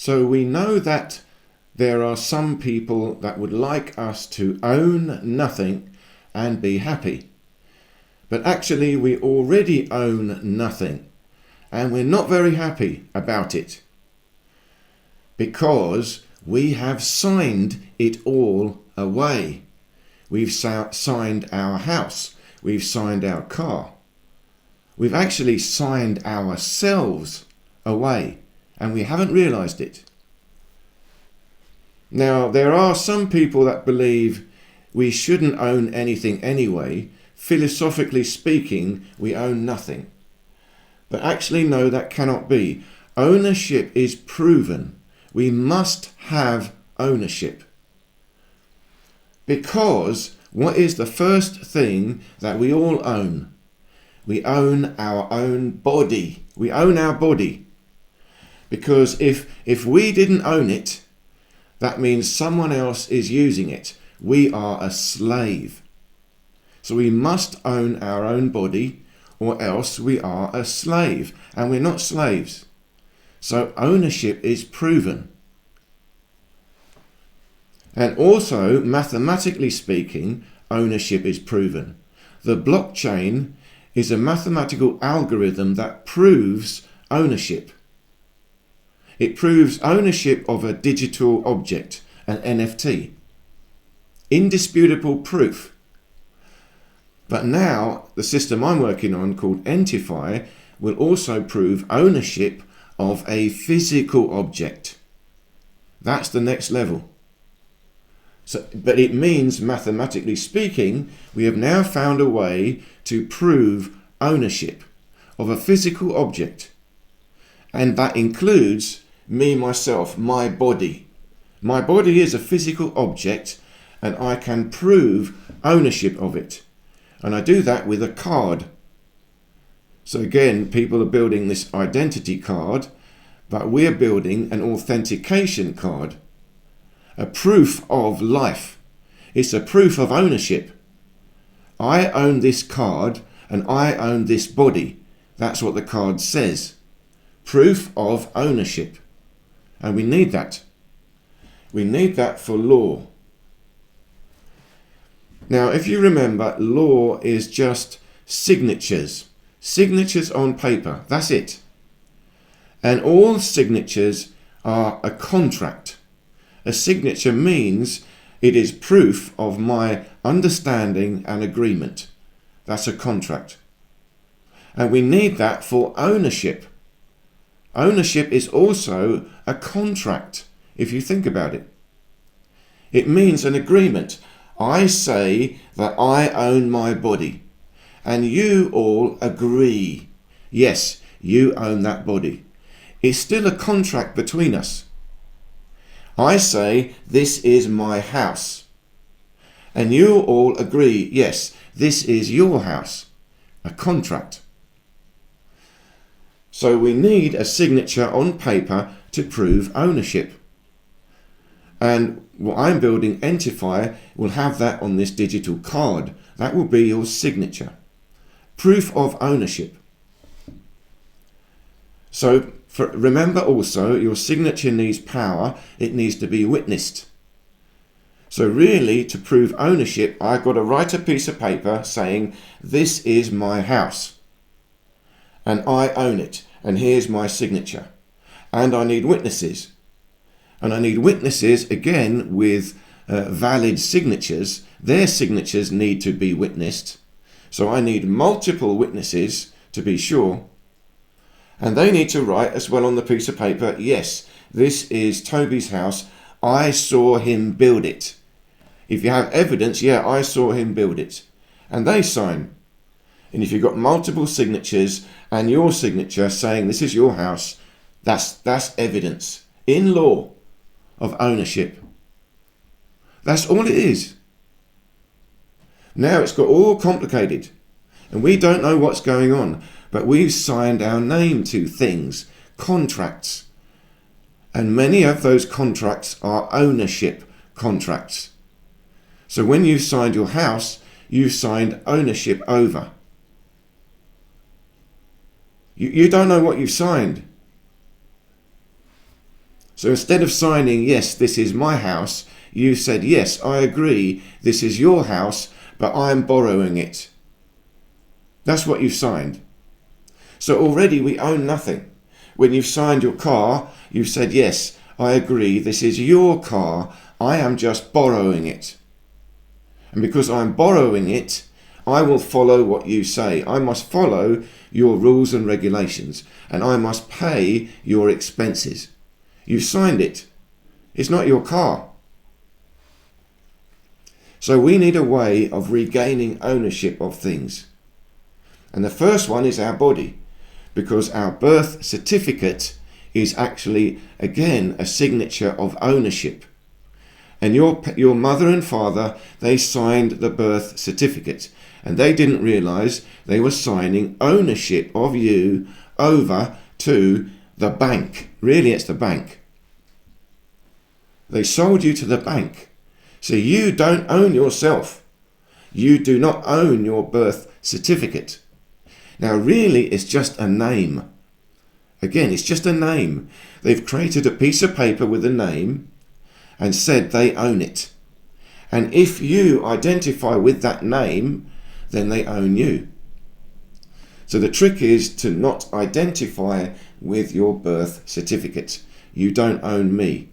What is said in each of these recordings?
So we know that there are some people that would like us to own nothing and be happy. But actually we already own nothing and we're not very happy about it because we have signed it all away. We've signed our house. We've signed our car. We've actually signed ourselves away and we haven't realized it. Now, there are some people that believe we shouldn't own anything anyway. Philosophically speaking, we own nothing. But actually, no, that cannot be. Ownership is proven. We must have ownership. Because what is the first thing that we all own? We own our own body. We own our body. Because if we didn't own it, that means someone else is using it. We are a slave. So we must own our own body or else we are a slave. And we're not slaves. So ownership is proven. And also, mathematically speaking, ownership is proven. The blockchain is a mathematical algorithm that proves ownership. It proves ownership of a digital object, an NFT. Indisputable proof. But now, the system I'm working on called ENTIFY will also prove ownership of a physical object. That's the next level. But it means, mathematically speaking, we have now found a way to prove ownership of a physical object. And that includes me, myself, my body. My body is a physical object and I can prove ownership of it. And I do that with a card. So again, people are building this identity card, but we're building an authentication card. A proof of life. It's a proof of ownership. I own this card and I own this body. That's what the card says. Proof of ownership. And we need that. We need that for law. Now, if you remember, law is just signatures. Signatures on paper. That's it. And all signatures are a contract. A signature means it is proof of my understanding and agreement. That's a contract. And we need that for ownership. Ownership is also a contract, if you think about it. It means an agreement. I say that I own my body, and you all agree. Yes, you own that body. It's still a contract between us. I say, this is my house. And you all agree, yes, this is your house. A contract. So we need a signature on paper to prove ownership. And what I'm building, ENTIFY, will have that on this digital card. That will be your signature. Proof of ownership. So remember also, your signature needs power. It needs to be witnessed. So really, to prove ownership, I've got to write a piece of paper saying, this is my house. And I own it. And here's my signature. And I need witnesses. And I need witnesses, again, with valid signatures. Their signatures need to be witnessed. So I need multiple witnesses to be sure. And they need to write as well on the piece of paper, yes, this is Toby's house. I saw him build it. If you have evidence, yeah, I saw him build it. And they sign. And if you've got multiple signatures and your signature saying this is your house, that's evidence in law of ownership. That's all it is. Now it's got all complicated and we don't know what's going on, but we've signed our name to things, contracts. And many of those contracts are ownership contracts. So when you've signed your house, you've signed ownership over. You don't know what you've signed. So instead of signing, yes, this is my house, you said, yes, I agree, this is your house, but I'm borrowing it. That's what you've signed. So already we own nothing. When you've signed your car, you've said, yes, I agree, this is your car, I am just borrowing it. And because I'm borrowing it, I will follow what you say. I must follow your rules and regulations, and I must pay your expenses. You've signed it. It's not your car. So we need a way of regaining ownership of things. And the first one is our body, because our birth certificate is actually, again, a signature of ownership. And your mother and father, they signed the birth certificate, and they didn't realize they were signing ownership of you over to the bank. Really, it's the bank. They sold you to the bank. So you don't own yourself. You do not own your birth certificate. Now, really, it's just a name. Again, it's just a name. They've created a piece of paper with a name and said they own it. And if you identify with that name, then they own you. So the trick is to not identify with your birth certificate. You don't own me.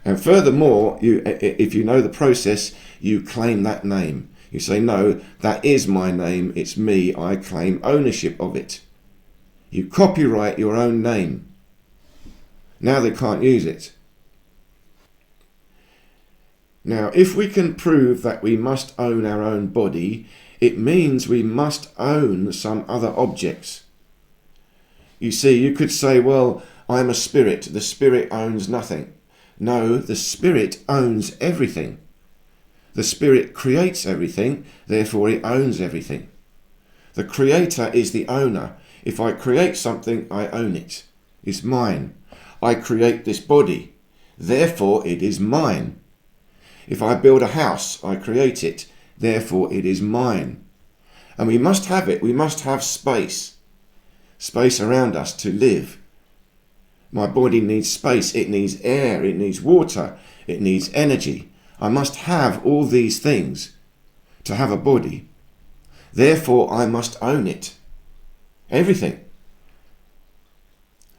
And furthermore, if you know the process, you claim that name. You say, no, that is my name, it's me, I claim ownership of it. You copyright your own name. Now they can't use it. Now, if we can prove that we must own our own body, it means we must own some other objects. You see, you could say, well, I'm a spirit. The spirit owns nothing. No, the spirit owns everything. The spirit creates everything, therefore it owns everything. The creator is the owner. If I create something, I own it. It's mine. I create this body, therefore it is mine. If I build a house, I create it, therefore it is mine. And we must have it. We must have space. Space around us to live. My body needs space. It needs air. It needs water. It needs energy. I must have all these things to have a body. Therefore, I must own it. Everything.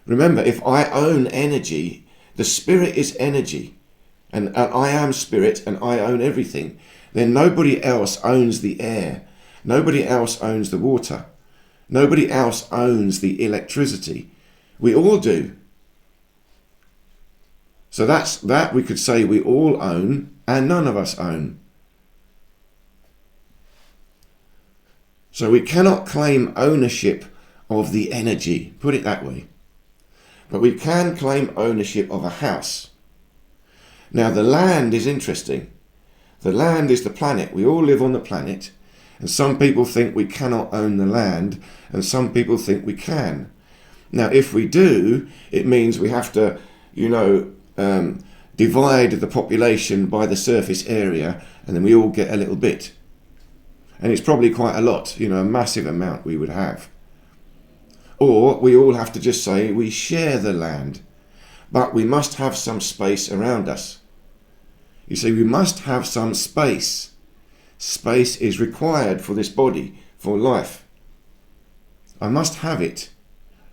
Remember, if I own energy, the spirit is energy. And I am spirit and I own everything, then nobody else owns the air. Nobody else owns the water. Nobody else owns the electricity. We all do. So that we could say we all own and none of us own. So we cannot claim ownership of the energy, put it that way. But we can claim ownership of a house. Now the land is interesting. The land is the planet. We all live on the planet. And some people think we cannot own the land, and some people think we can. Now if we do, it means we have to, divide the population by the surface area, and then we all get a little bit. And it's probably quite a lot, a massive amount we would have. Or we all have to just say we share the land, but we must have some space around us. You see, we must have some space. Space is required for this body, for life. I must have it.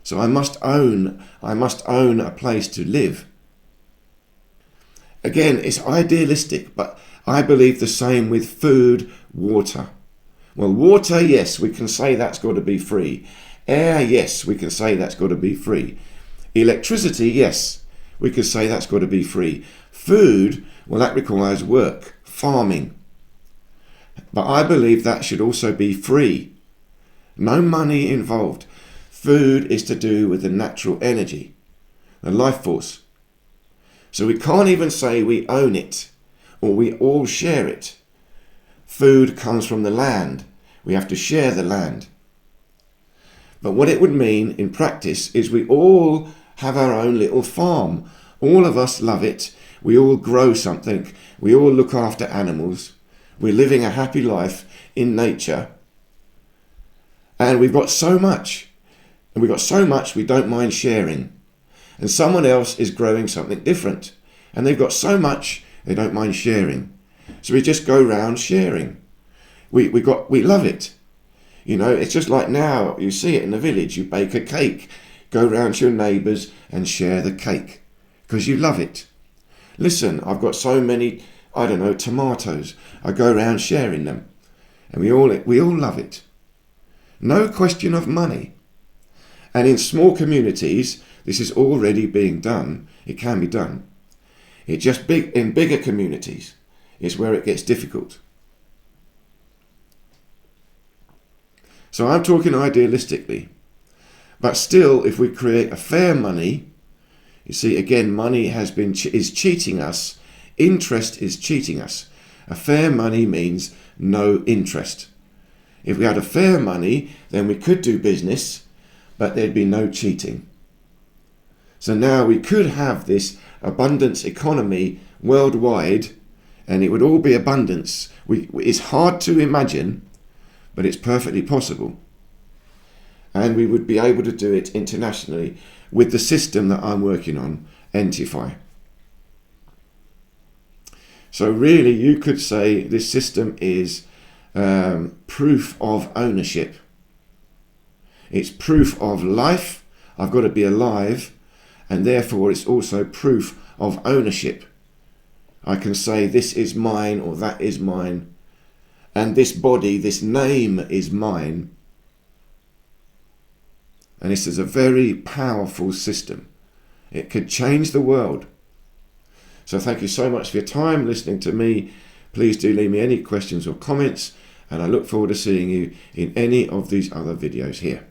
So I must own a place to live. Again, it's idealistic, but I believe the same with food, water. Well, water, yes, we can say that's got to be free. Air, yes, we can say that's got to be free. Electricity, yes, we can say that's got to be free. Food, well, that requires work, farming. But I believe that should also be free. No money involved. Food is to do with the natural energy, the life force. So we can't even say we own it or we all share it. Food comes from the land. We have to share the land. But what it would mean in practice is we all have our own little farm. All of us love it. We all grow something. We all look after animals. We're living a happy life in nature. And we've got so much. And we've got so much we don't mind sharing. And someone else is growing something different. And they've got so much, they don't mind sharing. So we just go round sharing. We love it. You know, it's just like now, you see it in the village, you bake a cake, go round to your neighbours and share the cake, because you love it. Listen, I've got so many, I don't know, tomatoes. I go around sharing them. And we all love it. No question of money. And in small communities, this is already being done. It can be done. It just in bigger communities is where it gets difficult. So I'm talking idealistically. But still, if we create a fair money, you see, again, money is cheating us. Interest is cheating us. A fair money means no interest. If we had a fair money, then we could do business, but there'd be no cheating. So now we could have this abundance economy worldwide, and it would all be abundance. It's hard to imagine, but it's perfectly possible. And we would be able to do it internationally with the system that I'm working on, ENTIFY. So really, you could say this system is proof of ownership. It's proof of life. I've got to be alive, and therefore it's also proof of ownership. I can say this is mine or that is mine, and this body, this name is mine. And this is a very powerful system. It could change the world. So thank you so much for your time listening to me. Please do leave me any questions or comments, and I look forward to seeing you in any of these other videos here.